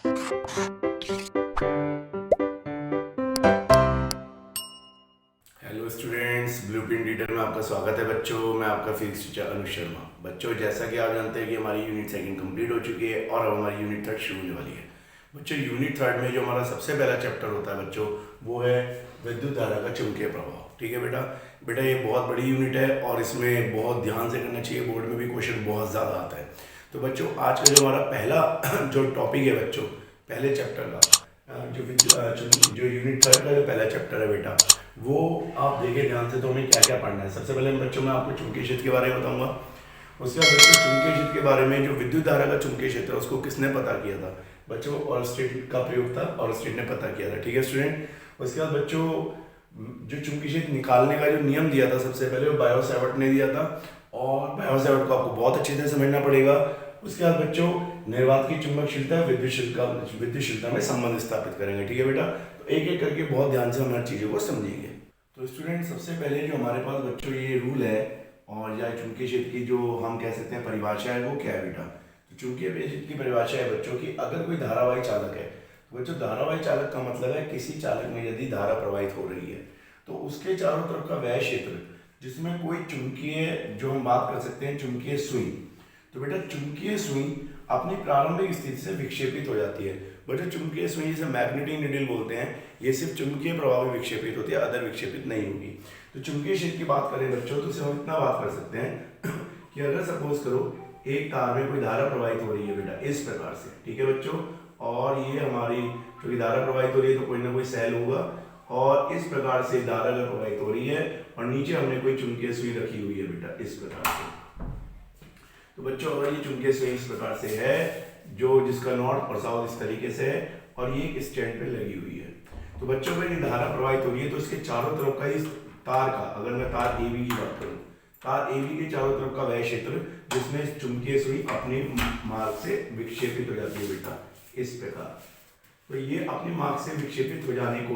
Hello students, blueprint reader में आपका स्वागत है बच्चों। मैं आपका फिजिक्स टीचर अनुज शर्मा। बच्चों, जैसा कि आप जानते हैं कि हमारी यूनिट सेकंड कंप्लीट हो चुकी है और अब हमारी यूनिट थर्ड शुरू होने वाली है। बच्चों, यूनिट थर्ड में जो हमारा सबसे पहला चैप्टर होता है बच्चों, वो है विद्युत धारा का चुंबकीय प्रभाव। ठीक है बेटा। बेटा, ये बहुत बड़ी यूनिट है और इसमें बहुत ध्यान से करना चाहिए। बोर्ड में भी क्वेश्चन बहुत ज़्यादा आता है। तो बच्चों, आज का जो हमारा पहला जो टॉपिक है बच्चों, पहले चैप्टर का जो यूनिट थर्ड का जो पहला चैप्टर है बेटा, वो आप देखें ध्यान से तो हमें क्या क्या पढ़ना है। सबसे पहले बच्चों मैं आपको चुंबकीय क्षेत्र के बारे में बताऊंगा। उसके बाद बच्चों चुंबकीय क्षेत्र के बारे में, जो विद्युत धारा का चुंबकीय क्षेत्र है उसको किसने पता किया था बच्चों, ऑरस्टेड का प्रयोग था, ऑरस्टेड ने पता किया था। ठीक है स्टूडेंट। उसके बाद बच्चों जो चुंबकीय क्षेत्र निकालने का जो नियम दिया था सबसे पहले, वो बायो-सैवर्ट ने दिया था और बायो-सैवर्ट को आपको बहुत अच्छे से समझना पड़ेगा। उसके बाद बच्चों निर्वात की चुंबकशीलता विद्युतशीलता में संबंध स्थापित करेंगे। ठीक है बेटा। तो एक एक करके बहुत ध्यान से हम हर चीज़ों को समझेंगे। तो स्टूडेंट, सबसे पहले जो हमारे पास बच्चों ये रूल है और या चुंबकीय क्षेत्र की जो हम कह सकते हैं परिभाषा है, वो क्या है बेटा। तो चुंबकीय क्षेत्र की परिभाषा है बच्चों की, अगर कोई धारावाही चालक है तो बच्चों धारावाही चालक का मतलब है किसी चालक में यदि धारा प्रवाहित हो रही है तो उसके चारों तरफ का वह क्षेत्र जिसमें कोई चुंबकीय, जो हम बात कर सकते हैं चुंबकीय सुई, तो बेटा चुंबकीय सुई अपनी प्रारंभिक स्थिति से विक्षेपित हो जाती है। बच्चों, चुंबकीय सुई जिसे मैग्नेटिक नीडल बोलते हैं, ये सिर्फ चुंबकीय प्रभाव में विक्षेपित होती है, अदर विक्षेपित नहीं होगी। तो चुंबकीय क्षेत्र की बात करें बच्चों, तो हम इतना बात कर सकते हैं कि अगर सपोज करो एक तार में कोई धारा प्रवाहित हो रही है बेटा, इस प्रकार से। ठीक है बच्चों। और ये हमारी जो धारा प्रवाहित हो रही है तो कोई ना कोई सेल होगा और इस प्रकार से धारा अगर प्रवाहित हो रही है और नीचे हमने कोई चुंबकीय सुई रखी हुई है बेटा, इस प्रकार से। तो बच्चों, अगर ये चुंबकीय सुई इस प्रकार से है, जो जिसका नॉर्थ और साउथ इस तरीके से है और ये एक स्टैंड पे लगी हुई है, तो बच्चों अगर ये धारा प्रवाहित हो रही है तो इसके चारों तरफ का इस तार का, अगर मैं तार AB की बात करूं, तार AB के चारों तरफ का वह क्षेत्र जिसमें चुंबकीय सुई अपने मार्ग से विक्षेपित हो जाती है बेटा, इस प्रकार। तो ये अपने मार्ग से विक्षेपित हो जाने को,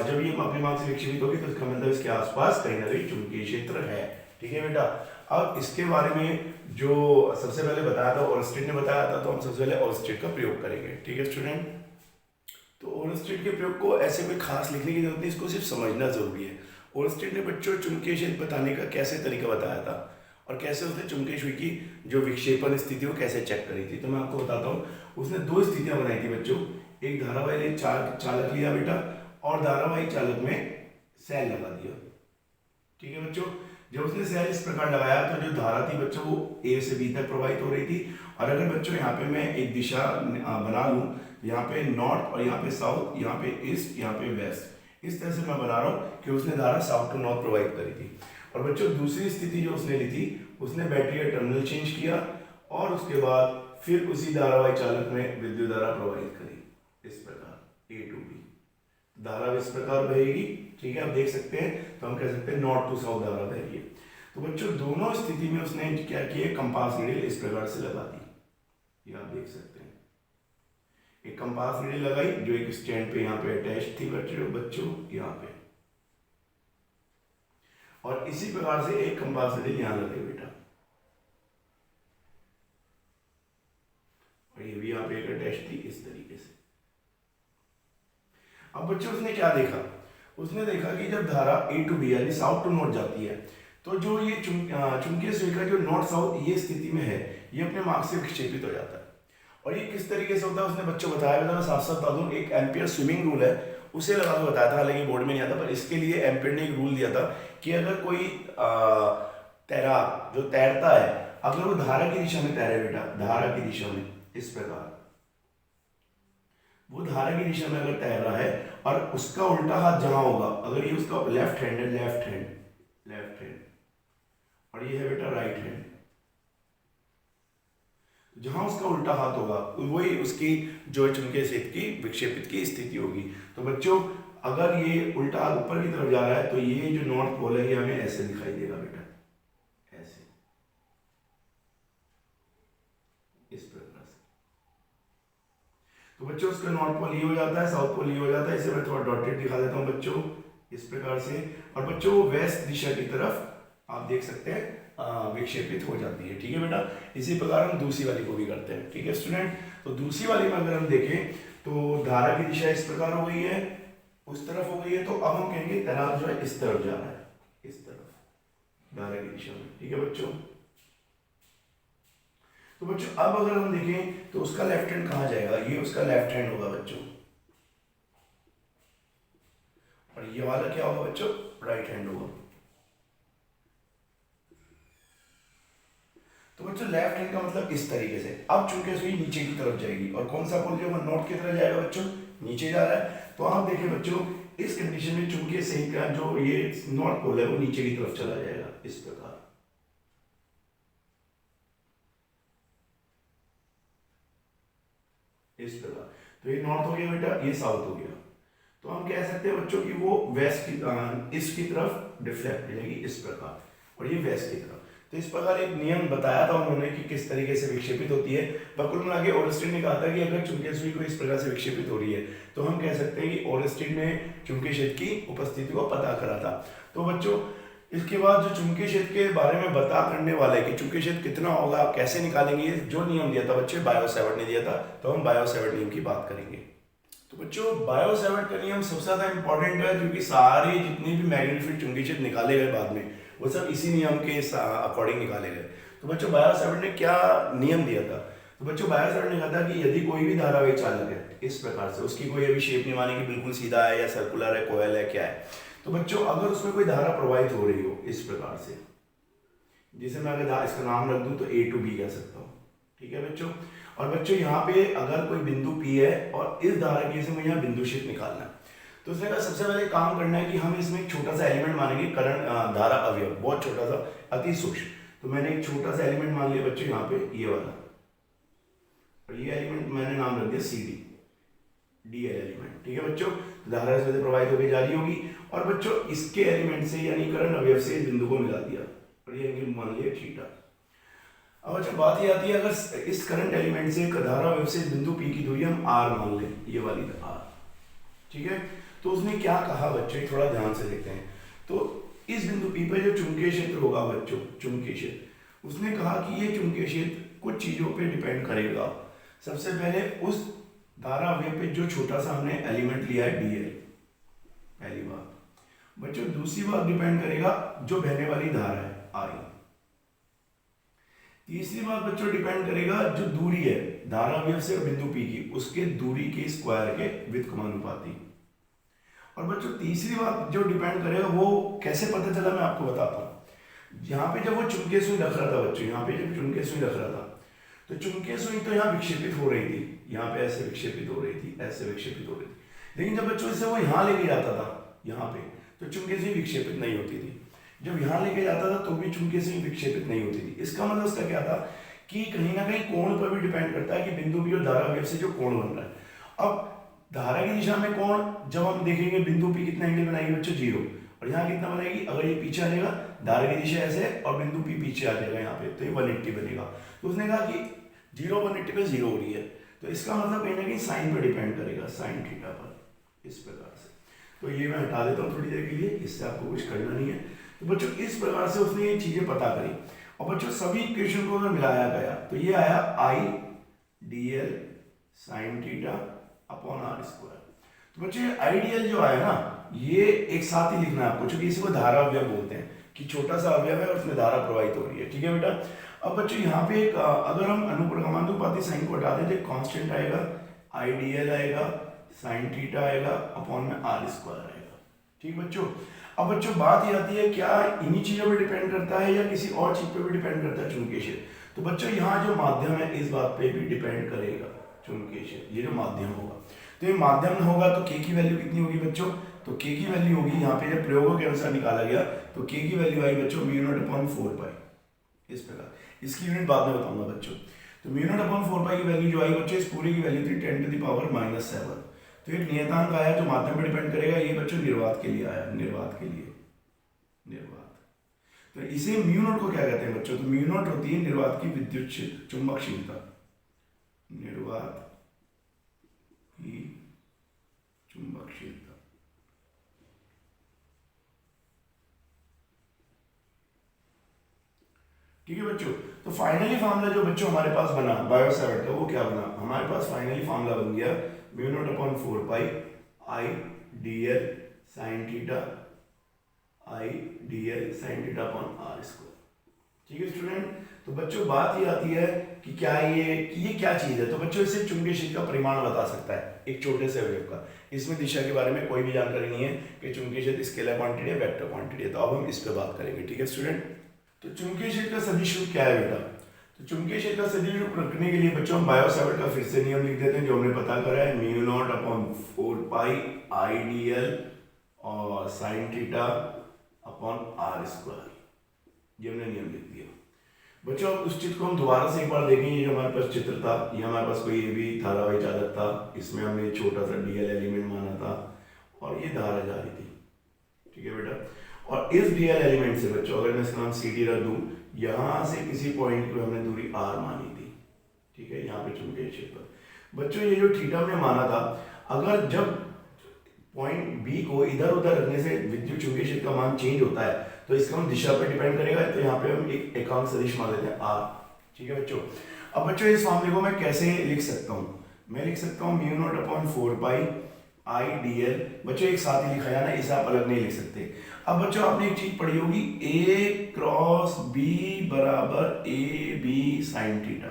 जब ये अपने मार्ग से विक्षेपित होगी तो इसका मतलब इसके आसपास कहीं ना कहीं चुंबकीय क्षेत्र है। ठीक है बेटा। अब इसके बारे में जो सबसे पहले बताया था ऑरस्टेड ने बताया था, तो हम सबसे पहले ऑरस्टेड का प्रयोग करेंगे। ठीक है स्टूडेंट। तो ऑरस्टेड के प्रयोग को ऐसे कोई खास लिखने की जरूरत नहीं, इसको सिर्फ समझना जरूरी है। ऑरस्टेड ने बच्चों चुंबकीय क्षेत्र बताने का कैसे तरीका बताया था और कैसे उसने चुंबकीय सुई की जो विक्षेपण स्थिति वो कैसे चेक करी थी, तो मैं आपको बताता हूँ। उसने दो स्थितियां बनाई थी बच्चों, एक धारावाही चालक लिया बेटा और धारावाही चालक में सेल लगा दिया। ठीक है बच्चों। जब उसने सेल इस प्रकार लगाया तो जो धारा थी बच्चों वो A से B तक प्रवाहित हो रही थी। और अगर बच्चों यहाँ पे मैं एक दिशा बना लूँ, यहाँ पे नॉर्थ और यहाँ पे साउथ, यहाँ पे ईस्ट, यहाँ पे वेस्ट, इस तरह से मैं बना रहा हूँ कि उसने धारा साउथ टू नॉर्थ प्रवाहित करी थी। और बच्चों दूसरी स्थिति जो उसने ली थी, उसने बैटरी का टर्मिनल चेंज किया और उसके बाद फिर उसी धारावाही चालक में विद्युत धारा प्रवाहित करी, इस प्रकार A to B। धारा इस प्रकार बहेगी। ठीक है, आप देख सकते हैं। तो हम कह सकते हैं नॉर्थ टू साउथ धारा बह रही है। तो बच्चों दोनों स्थिति में उसने क्या किया, कंपास नीडल इस प्रकार से लगा दी, ये आप देख सकते हैं। एक कंपास नीडल लगाई जो एक स्टैंड पे यहाँ पे अटैच थी बच्चों यहाँ पे, और इसी प्रकार से एक कंपास नीडल यहाँ लगे बेटा, और ये भी यहाँ पे एक अटैच थी इस तरीके से। अब बच्चों उसने क्या देखा, उसने देखा कि जब धारा A to B यानी साउथ टू नॉर्थ जाती है तो जो ये चुंबकीय सुई का जो नॉर्थ साउथ ये स्थिति में है, ये अपने मार्ग से विक्षेपित हो जाता है। और ये किस तरीके से होता है उसने बच्चों बताया, मैं साफ साफ बता दूं, एक एम्पियर स्विमिंग रूल है, उसे लगा के बताया था, हालांकि बोर्ड में नहीं आता, पर इसके लिए एम्पियर ने एक रूल दिया था कि अगर कोई तैराक जो तैरता है, अगर वो धारा की दिशा में तैरे बेटा, धारा की दिशा में इस प्रकार, वो धारा की दिशा में अगर तैर रहा है और उसका उल्टा हाथ जहां होगा, अगर ये उसका लेफ्ट हैंड है, लेफ्ट हैंड और ये है बेटा राइट हैंड, जहां उसका उल्टा हाथ होगा वही उसकी जो चुंबकीय क्षेत्र की विक्षेपित की स्थिति होगी। तो बच्चों अगर ये उल्टा हाथ ऊपर की तरफ जा रहा है तो ये जो नॉर्थ पोल है ये हमें ऐसे दिखाई देगा बेटा, ऐसे, इस प्रकार से। तो बच्चों उसका नॉर्थ पोल ये हो जाता है, साउथ पोल ये हो जाता है, इसे मैं थोड़ा डॉटेड दिखा देता हूँ बच्चों, इस प्रकार से। और बच्चों वेस्ट दिशा की तरफ आप देख सकते हैं विक्षेपित हो जाती है। ठीक है बेटा, इसी प्रकार हम दूसरी वाली को भी करते हैं। ठीक है स्टूडेंट, तो दूसरी वाली में अगर हम देखें तो धारा की दिशा इस प्रकार हो गई है, उस तरफ हो गई है, तो अब हम कहेंगे तैराक जो है इस तरफ जा रहा है, इस तरफ धारा की दिशा में। ठीक है बच्चों, तो बच्चों अब अगर हम देखें तो उसका लेफ्ट हैंड कहाँ जाएगा, ये उसका लेफ्ट हैंड होगा बच्चों, और ये वाला क्या होगा बच्चों, राइट हैंड होगा। तो बच्चों लेफ्ट हैंड का मतलब इस तरीके से। अब चूंकि सुई नीचे की तरफ जाएगी और कौन सा पोल जो है नॉर्थ की तरफ जाएगा बच्चों, नीचे जा रहा है। तो आप देखिए बच्चों इस कंडीशन में चूंकि सही का जो ये नॉर्थ पोल है वो नीचे की तरफ चला जाएगा इस प्रकार, इस प्रकार। तो ये नॉर्थ हो गया बेटा, ये साउथ हो गया। तो हम कह सकते हैं बच्चों कि वो वेस्ट की ईस्ट की तरफ डिफ्लेक्ट हो जाएगी इस प्रकार, और ये वेस्ट की तरफ। तो इस प्रकार एक नियम बताया था उन्होंने कि किस तरीके से विक्षेपित होती है। कुल मिला के ऑरेस्टिन ने कहा था कि अगर चुंबकीय सुई को इस प्रकार से विक्षेपित हो रही है तो हम कह सकते हैं कि ऑरेस्टिन ने चुंबकीय क्षेत्र की उपस्थिति को पता करा था। तो बच्चों इसके बाद जो चुंबकीय क्षेत्र के बारे में बता करने वाले कि चुंबकीय क्षेत्र कितना होगा, कैसे निकालेंगे, जो नियम दिया था बच्चे बायो-सैवर्ट ने दिया था, तो हम बायो-सैवर्ट नियम की बात करेंगे। तो बच्चों बायो-सैवर्ट का नियम सबसे ज्यादा इंपॉर्टेंट है, क्योंकि सारे जितने भी मैग्नीफिक चुंबकीय क्षेत्र निकाले गए बाद में वो सब इसी नियम के अकॉर्डिंग निकाले गए। तो बच्चों बायो-सैवर्ट ने क्या नियम दिया था, तो बच्चों बायो-सैवर्ट ने कहा था कि यदि कोई भी धारावाही चालक है इस प्रकार से, उसकी कोई अभी शेप नहीं मानी कि बिल्कुल सीधा है या सर्कुलर है, कोयल है, क्या है, तो बच्चों अगर उसमें कोई धारा प्रवाहित हो रही हो इस प्रकार से, जिसे मैं अगर इसका नाम रख दूं तो A to B कह सकता हूँ। ठीक है बच्चों, और बच्चों यहाँ पे अगर कोई बिंदु P है और इस धारा की से मुझे यहाँ बिंदु क्षेत्र निकालना है, तो उसने कहा सबसे पहले काम करना है कि हम इसमें एक छोटा सा एलिमेंट मानेंगे करंट धारा अवयव, बहुत छोटा सा, अति सूक्ष्म। तो मैंने एक छोटा सा एलिमेंट मान लिया बच्चों यहाँ पे ये वाला, और ये एलिमेंट मैंने नाम रख दिया CD, DL एलिमेंट। ठीक है बच्चों, धारा इसमें से प्रवाहित होकर जारी होगी, और बच्चों इसके एलिमेंट से यानी करंट अवयव से इस बिंदु को मिला दिया, और ये एंगल मान लिया थीटा। अब अच्छा बात ये आती है, अगर इस करंट एलिमेंट से धारा अवयव से बिंदु P की दूरी हम R मान लें, ये वाली R, ठीक है, तो उसने क्या कहा बच्चों, थोड़ा ध्यान से देखते हैं। तो इस बिंदु P पे जो चुंबकीय क्षेत्र होगा बच्चों, चुंबकीय क्षेत्र, उसने कहा कि ये चुंबकीय क्षेत्र कुछ चीजों पे डिपेंड करेगा। सबसे पहले उस धारा अवयव पे जो छोटा सा हमने एलिमेंट लिया है DL, पहली बात बच्चों। दूसरी बात डिपेंड करेगा जो बहने वाली धारा है I। तीसरी बात बच्चों डिपेंड करेगा जो दूरी है धारा अवयव से बिंदु P की, उसके दूरी के स्क्वायर के व्युत्क्रमानुपाती। और बच्चों तीसरी बात जो डिपेंड करेगा वो कैसे पता चला, मैं आपको बताता हूँ। यहाँ पे जब वो चुंबकीय सुई रख रहा था बच्चों, यहाँ पे जब चुंबकीय सुई रख रहा था, तो चुंबकीय सुई तो यहाँ विक्षेपित हो रही थी, यहाँ पे ऐसे विक्षेपित हो रही थी, ऐसे विक्षेपित हो रही थी। लेकिन जब बच्चों इसे वो यहाँ लेके जाता था यहाँ पे, तो चुंबकीय सुई विक्षेपित नहीं होती थी। जब यहाँ लेके जाता था तो भी चुंबकीय सुई विक्षेपित नहीं होती थी। इसका मतलब उसका क्या था कि कहीं ना कहीं कोण पर भी डिपेंड करता है कि बिंदु P और धारा अवयव से जो कोण बन रहा है। अब धारा की दिशा में कोण जब हम देखेंगे बिंदु P कितना एंगल बनाएगी बच्चों, 0, और यहाँ कितना बनाएगी, अगर ये पीछे आ जाएगा धारा की दिशा ऐसे और बिंदु P पीछे आ जाएगा यहाँ पे, तो ये 180 बनेगा। तो उसने कहा कि 0 180 पे 0 हो रही है, तो इसका मतलब कहीं ना कहीं साइन पर डिपेंड करेगा, साइन थीटा पर, इस प्रकार से। तो ये मैं हटा देता हूँ थोड़ी देर के लिए, इससे आपको कुछ करना नहीं है। तो बच्चों इस प्रकार से उसने ये चीजें पता करी, और बच्चों सभी इक्वेशन को अगर मिलाया गया तो ये आया I dl sin theta upon r square. तो बच्चों ये आइडियल जो आया ना, ये एक साथ ही लिखना है आपको, क्योंकि इसी को धारा अवयव बोलते हैं कि छोटा सा अवयव है और उसमें धारा प्रवाहित हो रही है। ठीक है बेटा, अब बच्चों यहाँ पे एक अगर हम अनुप्रगमानुपाती साइन को हटा दें तो कांस्टेंट आएगा, I dl आएगा, sin थीटा आएगा अपॉन में r स्क्वायर आएगा। ठीक बच्चों, अब बच्चों बात ये आती है क्या इन्हीं चीजों पर डिपेंड करता है या किसी और चीज पे भी डिपेंड करता है चुंबकीय क्षेत्र। तो बच्चों यहाँ जो माध्यम है इस बात पे भी डिपेंड करेगा चुंबकीय क्षेत्र, ये जो माध्यम होगा। तो ये माध्यम होगा तो K की वैल्यू कितनी होगी बच्चों, तो K की वैल्यू होगी यहाँ पे जब प्रयोगों के अनुसार निकाला गया तो K की वैल्यू आई बच्चों μ0/4π, इस प्रकार। इसकी यूनिट बाद में बताऊंगा बच्चों। तो μ0/4π की वैल्यू जो आई बच्चों, इस पूरी की वैल्यू थी 10⁻⁻⁷। तो एक नियतांक आया जो माध्यम पर डिपेंड करेगा, ये बच्चों निर्वात के लिए आया, निर्वात के लिए, निर्वात। तो इसे μ0 को क्या कहते हैं बच्चों, तो μ0 होती है निर्वात की विद्युत चुंबकशीलता, निर्वात की चुंबकशीलता। ठीक है बच्चों। तो फाइनली फार्मूला जो बच्चों हमारे पास बना बायो सेवर्ट का, वो क्या बना, हमारे पास फाइनली फार्मूला बन गया mu naught upon 4 pi I D L sine theta, I D L sine theta upon R square. ठीक है स्टूडेंट। तो बच्चों बात ये आती है कि क्या ये क्या चीज़ है। तो बच्चों इससे चुंबकीय क्षेत्र का परिमाण बता सकता है एक छोटे से वेव का। इसमें दिशा के बारे में कोई भी जानकारी नहीं है कि चुंबकीय क्षेत्र स्केलर क्वांटिटी है वेक्टर क्वांटिटी है। तो अब हम इस पर बात करेंगे। ठीक है स्टूडेंट। तो चुंबकीय क्षेत्र का सदिश रूप क्या है बेटा। तो चुंबकीय क्षेत्र का सदिश रूप रखने के लिए बच्चों हम बायो सेवर्ट का फिर से नियम लिख देते हैं जो हमने पता करा है, mu naught upon 4 pi I D L और sine theta upon R square. ये हमने नियम लिख दिया। बच्चों उस चित्र को हम दोबारा से एक बार देखें। ये जो हमारे पास चित्र था, ये हमारे पास कोई ये भी धारावाही चालक था, इसमें हमने छोटा सा डीएल एलिमेंट माना था और ये धारा जा रही थी। ठीक है बेटा। और इस डीएल एलिमेंट से बच्चों अगर मैं इसका नाम सी डी रख दूं, यहां से किसी पॉइंट को हमने दूरी आर मानी थी। ठीक है, यहाँ पे चुंबकीय क्षेत्र बच्चों ये जो थीटा हमने माना था, अगर जब पॉइंट बी को इधर उधर रखने से विद्युत चुंबकीय क्षेत्र का मान चेंज होता है तो इसका हम दिशा पर डिपेंड करेगा। तो यहाँ पे हम एक एकांक सदिश मान लेते हैं आर। ठीक है बच्चों। अब बच्चों इस मामले को मैं कैसे लिख सकता हूँ, मैं लिख सकता हूँ mu naught upon 4 pi I D L. बच्चों एक साथ ही लिखा है ना, इसे आप अलग नहीं लिख सकते। अब बच्चों आपने एक चीज पढ़ी होगी, ए क्रॉस बी बराबर ए बी साइन थीटा।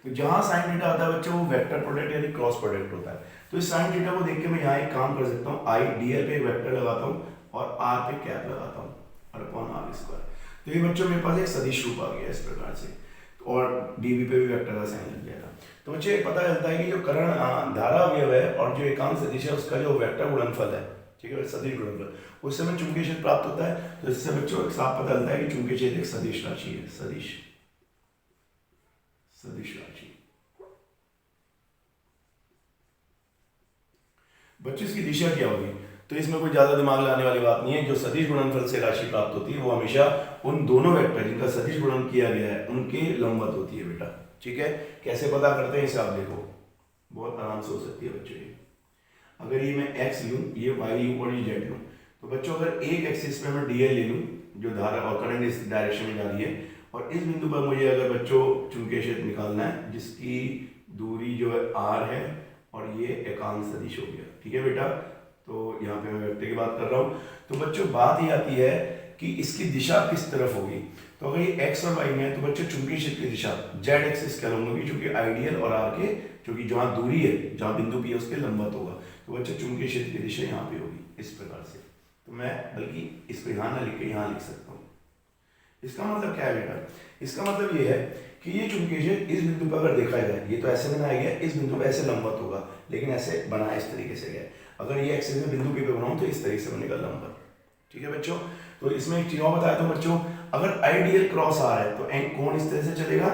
तो जहां साइन थीटा आता है बच्चों वो वेक्टर प्रोडक्ट यानी क्रॉस प्रोडक्ट होता है। तो इस साइन थीटा को देख के मैं यहाँ एक काम कर सकता हूँ, आई डी एल पे एक वेक्टर लगाता हूँ और आर पे कैप लगाता हूँ और अपॉन आर स्क्वायर। तो ये बच्चों मेरे पास एक सदिश रूप आ गया इस प्रकार से, और डीबी पे भी वेक्टर का साइन लग जाएगा। तो बच्चे पता चलता है कि जो करण धारा अवयव है और जो एकांक सदिश है उसका जो वेक्टर गुणनफल है, ठीक है, सदिश गुणनफल, उससे हमें चुंबकीय क्षेत्र प्राप्त होता है। तो इससे बच्चों साफ पता चलता है कि चुंबकीय क्षेत्र एक सदिश राशि है, सदिश राशि। बच्चों इसकी दिशा क्या होगी, तो इसमें कोई ज्यादा दिमाग लगाने वाली बात नहीं है। जो सदिश गुणनफल से राशि प्राप्त होती है वो हमेशा उन दोनों वेक्टर जिनका सदिश गुणन किया गया है उनके लंबवत होती है बेटा। ठीक है, कैसे पता करते हैं इसे आप देखो, बहुत आराम से हो सकती है बच्चों। ये अगर ये मैं x लूं, ये y लूं और ये z लूं, तो बच्चों अगर एक एक्सिस पे मैं dl ले लूं जो धारा और करंट इस डायरेक्शन में जा रही है, और इस बिंदु पर मुझे अगर बच्चों चुंबकीय क्षेत्र निकालना है जिसकी दूरी जो है r है और ये एकांक सदिश हो गया। ठीक है बेटा। तो यहाँ पे मैं वेक्टर की बात कर रहा हूँ। तो बच्चों बात ये आती है कि इसकी दिशा किस तरफ होगी। तो अगर ये x और y में है तो बच्चों चुंबकीय क्षेत्र की दिशा z एक्सिस कहलाऊंगी, क्योंकि आइडियल और r के क्योंकि जहाँ दूरी है, जहाँ बिंदु P है उसके लंबवत होगा। तो बच्चों चुंबकीय क्षेत्र की दिशा यहाँ पे होगी इस प्रकार से। तो मैं बल्कि इसको यहाँ ना लिख के यहाँ लिख सकता हूँ। इसका मतलब क्या है बेटा, इसका मतलब ये है कि ये चुंबकीय क्षेत्र इस बिंदु पर अगर देखा जाए, ये तो ऐसे बनाया गया, इस बिंदु पर ऐसे लंबवत होगा, लेकिन ऐसे बना इस तरीके से गया। अगर ये एक्सिस में बिंदु P पे बनाऊं तो इस तरीके से बनेगा लंबवत। ठीक है बच्चों। तो इसमें एक चीज और बताया था बच्चों, अगर आइडियल क्रॉस आ है तो कोण इस तरह से चलेगा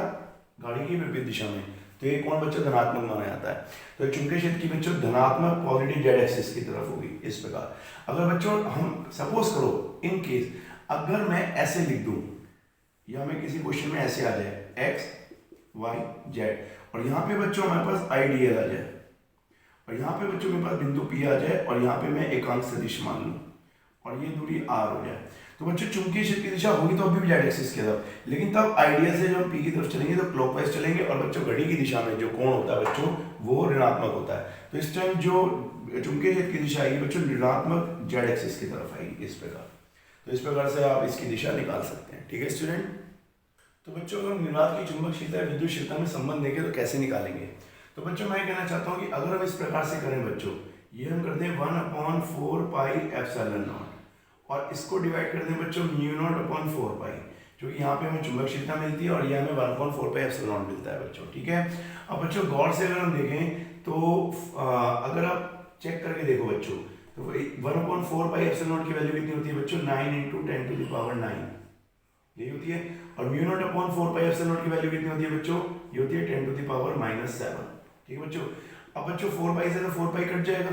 गाड़ी की विपरीत दिशा में, तो ये कोण बच्चों धनात्मक माना जाता है। तो चुंबकीय क्षेत्र की बच्चों धनात्मक पॉजिटिव जेड एक्सिस की तरफ होगी इस प्रकार। अगर बच्चों हम सपोज करो इन केस अगर मैं ऐसे लिख दूं या मैं किसी क्वेश्चन में ऐसे आ जाए x y z, और यहाँ पे बच्चों हमारे पास आइडियल आ जाए, और यहाँ पे बच्चों मेरे पास बिंदु P आ जाए, और यहाँ पे मैं एकांक सदिश मान लूं और ये दूरी r हो जाए, तो बच्चों चुंबकीय क्षेत्र की दिशा होगी तो अभी भी जेड एक्सिस की तरफ, लेकिन तब आइडियल से जब P की तरफ चलेंगे तो क्लॉकवाइज चलेंगे, और बच्चों घड़ी की दिशा में जो कोण होता है बच्चों वो ऋणात्मक होता है। तो इस टाइम जो चुंबकीय क्षेत्र की दिशा आएगी बच्चों ऋणात्मक जेड एक्सिस की तरफ आएगी इस प्रकार। तो इस प्रकार से आप इसकी दिशा निकाल सकते हैं। ठीक है स्टूडेंट। तो बच्चों अगर निर्वात की चुंबक क्षेत्र विद्युत क्षेत्र में संबंध देखें तो कैसे निकालेंगे। तो बच्चों मैं कहना चाहता हूँ कि अगर हम इस प्रकार से करें बच्चों, ये हम करते हैं 1/4 पाई एप्सिलॉन नॉट, और इसको डिवाइड कर दें बच्चों म्यू नॉट अपॉन 4 पाई, क्योंकि यहाँ पे हमें चुंबक क्षेत्र मिलती है और ये हमें 1/4 पाई एप्सिलॉन नॉट मिलता है बच्चों। ठीक है। अब बच्चों गौर से अगर हम देखें तो अगर आप चेक करके देखो बच्चों, तो 1/4 पाई एप्सिलॉन नॉट की वैल्यू कितनी होती है बच्चों, 9 × 10⁻9 यही होती है। और mu naught upon 4 pi epsilon not की वैल्यू कितनी होती है बच्चों, ये होती है 10⁻⁻7। ठीक है बच्चों। अब बच्चों 4 पाई से तो 4 पाई कट जाएगा,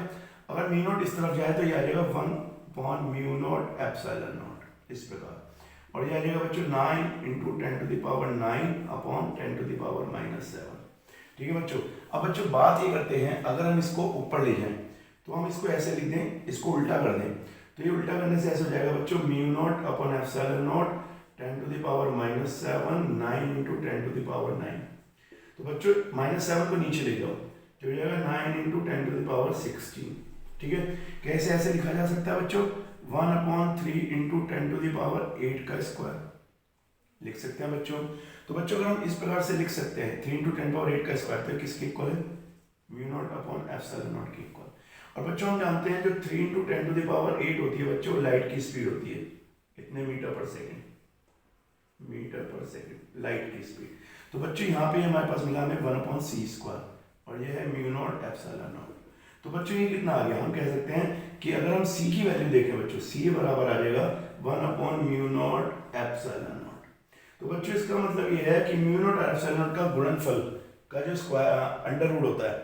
अगर म्यू नॉट इस तरफ जाए तो ये आ जाएगा 1/म्यू नॉट एप्सिलॉन नॉट इस प्रकार, और ये आ जाएगा बच्चों 9 × 10⁻9 अपॉन 10⁻⁻7। ठीक है बच्चों। अब बच्चों बात ये करते हैं, अगर हम इसको ऊपर ले जाएं तो हम इसको ऐसे लिख दें, इसको उल्टा कर दें, तो ये उल्टा करने से ऐसे हो जाएगा बच्चों mu naught upon epsilon naught 10 to the power -7, 9 into 10 to the power 9। तो बच्चों -7 को नीचे ले जाओ, जो हो जाएगा 9 इंटू 10 टू द पावर 16। ठीक है, कैसे ऐसे लिखा जा सकता है बच्चों, 1/3 इंटू 10 टू द पावर 8 का स्क्वायर लिख सकते हैं बच्चों। तो बच्चों अगर हम इस प्रकार से लिख सकते हैं 3 इंटू 10 पावर 8 का स्क्वायर, तो किसके इक्वल है, μ0/ε0 के इक्वल। और बच्चों हम जानते हैं जो 3 इंटू 10 टू द पावर 8 होती है बच्चों, लाइट की स्पीड होती है कितने मीटर पर सेकेंड, लाइट की स्पीड। तो बच्चों यहाँ पे हमारे पास मिला हमें 1/c², और ये है μ0/ε0। तो बच्चों ये कितना आ गया, हम कह सकते हैं कि अगर हम c की वैल्यू देखें बच्चों, c बराबर आ जाएगा 1/μ0/ε0। तो बच्चों इसका मतलब ये है कि μ0/ε0 का गुणनफल का जो स्क्वायर अंडर रूट होता है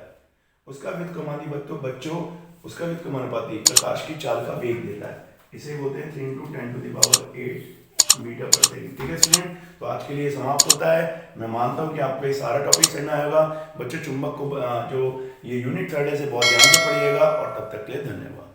उसका व्युत्क्रमानुपाती बच्चों उसका व्युत्क्रमानुपाती प्रकाश की चाल का वेग देता है, इसे बोलते हैं 3 into 10 to the power 8 metre पर सेकेंड। ठीक है स्टूडेंट, तो आज के लिए समाप्त होता है। मैं मानता हूँ कि आपको ये सारा टॉपिक समझ आएगा बच्चों। चुंबक को जो ये यूनिट 3 है से बहुत ध्यान से पढ़िएगा, और तब तक के लिए धन्यवाद।